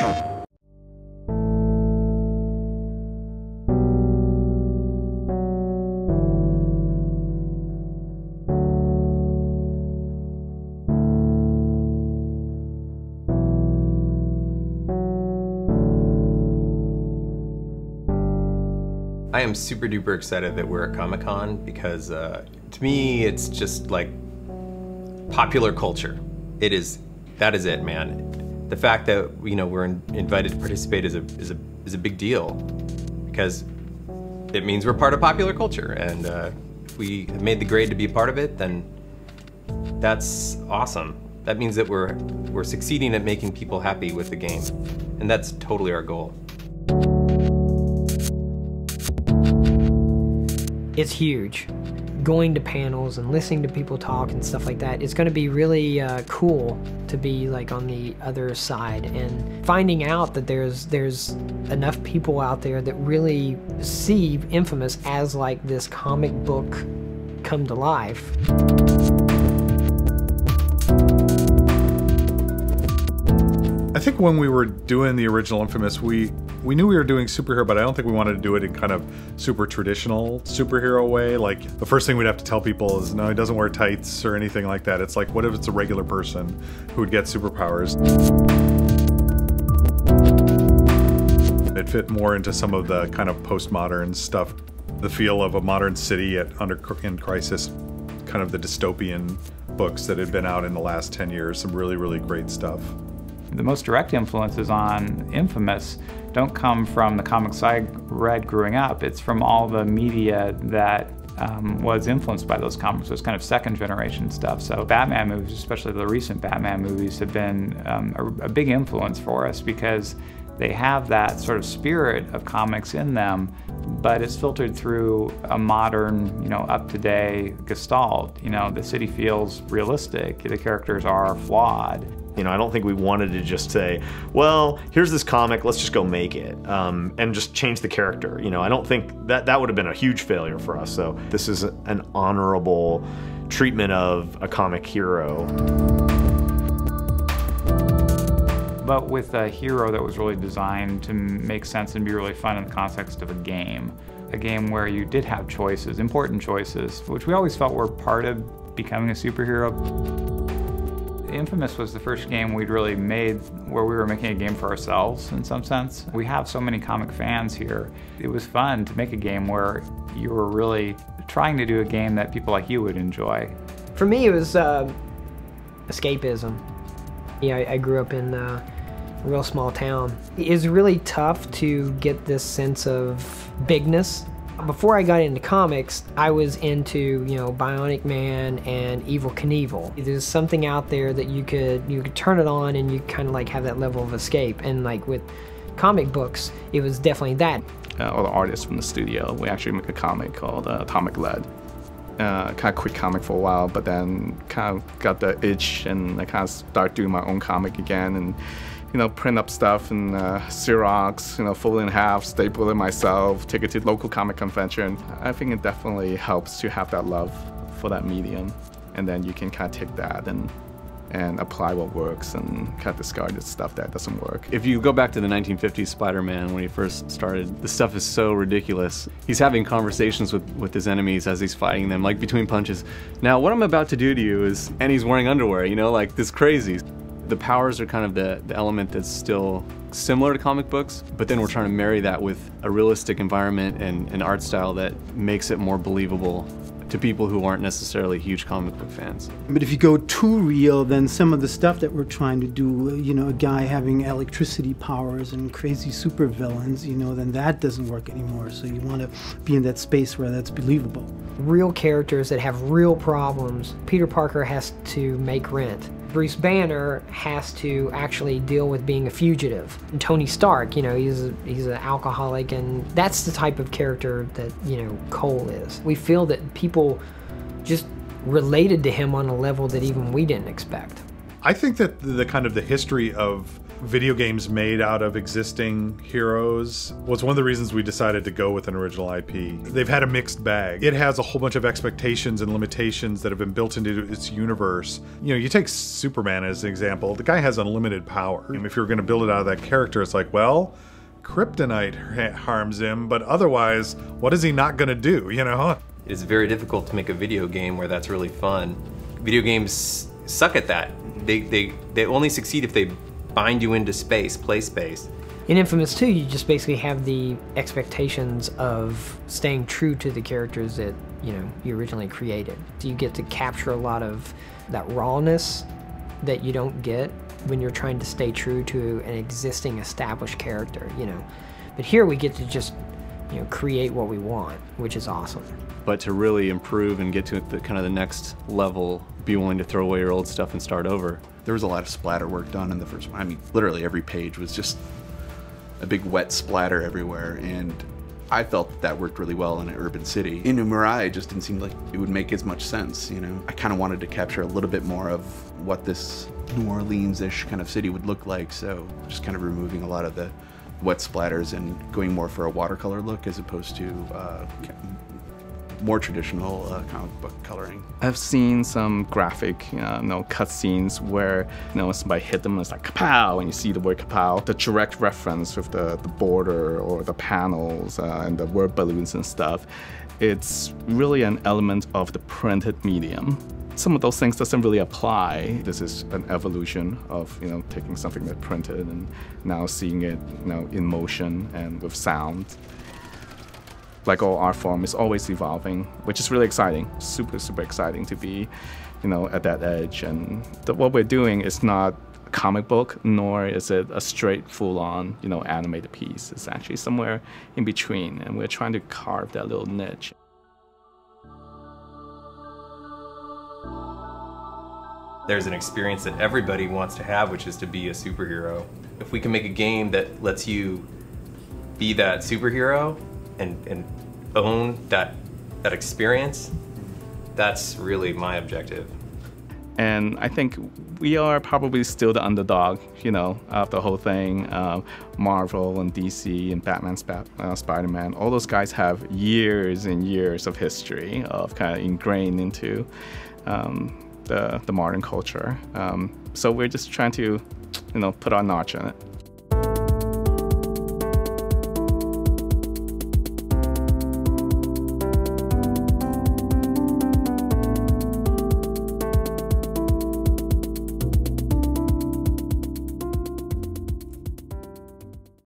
I am super duper excited that we're at Comic-Con because to me it's just like popular culture. That is it, man. The fact that we're invited to participate is a big deal because it means we're part of popular culture, and if we have made the grade to be a part of it, then that's awesome. That means that we're succeeding at making people happy with the game, and that's totally our goal. It's huge. Going to panels and listening to people talk and stuff like that, it's going to be really cool to be like on the other side and finding out that there's enough people out there that really see inFAMOUS as like this comic book come to life. I think when we were doing the original inFAMOUS, we knew we were doing superhero, but I don't think we wanted to do it in kind of super traditional superhero way. Like, the first thing we'd have to tell people is, no, he doesn't wear tights or anything like that. It's like, what if it's a regular person who would get superpowers? It fit more into some of the kind of postmodern stuff, the feel of a modern city in crisis, kind of the dystopian books that had been out in the last 10 years, some really, really great stuff. The most direct influences on inFAMOUS don't come from the comics I read growing up. It's from all the media that was influenced by those comics. So it's kind of second generation stuff. So Batman movies, especially the recent Batman movies, have been a big influence for us because they have that sort of spirit of comics in them, but it's filtered through a modern, up-to-date gestalt. The city feels realistic. The characters are flawed. I don't think we wanted to just say, well, here's this comic, let's just go make it, and just change the character. I don't think that would have been a huge failure for us. So this is an honorable treatment of a comic hero. But with a hero that was really designed to make sense and be really fun in the context of a game where you did have choices, important choices, which we always felt were part of becoming a superhero. inFAMOUS was the first game we'd really made where we were making a game for ourselves in some sense. We have so many comic fans here. It was fun to make a game where you were really trying to do a game that people like you would enjoy. For me, it was escapism. I grew up in a real small town. It was really tough to get this sense of bigness. Before I got into comics, I was into, Bionic Man and Evel Knievel. There's something out there that you could turn it on and you kind of like have that level of escape. And like with comic books, it was definitely that. All the artists from the studio, we actually make a comic called Atomic Lead. Kind of quit comic for a while, but then kind of got the itch and I kind of start doing my own comic again and print up stuff in Xerox, fold it in half, staple it myself, take it to local comic convention. I think it definitely helps to have that love for that medium, and then you can kind of take that and apply what works and kind of discard the stuff that doesn't work. If you go back to the 1950s Spider-Man when he first started, the stuff is so ridiculous. He's having conversations with his enemies as he's fighting them, like between punches. Now, what I'm about to do to you is, and he's wearing underwear, like this crazy. The powers are kind of the element that's still similar to comic books, but then we're trying to marry that with a realistic environment and an art style that makes it more believable to people who aren't necessarily huge comic book fans. But if you go too real, then some of the stuff that we're trying to do, a guy having electricity powers and crazy supervillains, then that doesn't work anymore. So you want to be in that space where that's believable. Real characters that have real problems. Peter Parker has to make rent. Bruce Banner has to actually deal with being a fugitive. And Tony Stark, he's an alcoholic, and that's the type of character that, Cole is. We feel that people just related to him on a level that even we didn't expect. I think that the kind of the history of video games made out of existing heroes was one of the reasons we decided to go with an original IP. They've had a mixed bag. It has a whole bunch of expectations and limitations that have been built into its universe. You know, you take Superman as an example. The guy has unlimited power. And if you're going to build it out of that character, it's like, well, kryptonite harms him, but otherwise, what is he not going to do, you know? It's very difficult to make a video game where that's really fun. Video games suck at that. They only succeed if they bind you into space, play space. In Infamous 2, you just basically have the expectations of staying true to the characters that, you know, you originally created. So you get to capture a lot of that rawness that you don't get when you're trying to stay true to an existing established character, you know. But here we get to just, you know, create what we want, which is awesome. But to really improve and get to the kind of the next level, be willing to throw away your old stuff and start over. There was a lot of splatter work done in the first one. I mean, literally every page was just a big wet splatter everywhere, and I felt that worked really well in an urban city. In Mirai, it just didn't seem like it would make as much sense, you know? I kind of wanted to capture a little bit more of what this New Orleans-ish kind of city would look like, so just kind of removing a lot of the wet splatters and going more for a watercolor look as opposed to more traditional comic book coloring. I've seen some graphic, cut scenes where, somebody hit them and it's like kapow, and you see the word kapow. The direct reference with the border or the panels and the word balloons and stuff. It's really an element of the printed medium. Some of those things doesn't really apply. This is an evolution of, taking something that printed and now seeing it, in motion and with sound. Like all art form, is always evolving, which is really exciting. Super, super exciting to be, at that edge. And what we're doing is not a comic book, nor is it a straight, full-on, animated piece. It's actually somewhere in between, and we're trying to carve that little niche. There's an experience that everybody wants to have, which is to be a superhero. If we can make a game that lets you be that superhero and own that experience, that's really my objective. And I think we are probably still the underdog, of the whole thing. Marvel and DC and Batman, Spider-Man, all those guys have years and years of history of kind of ingrained into the modern culture. So we're just trying to, put our notch on it.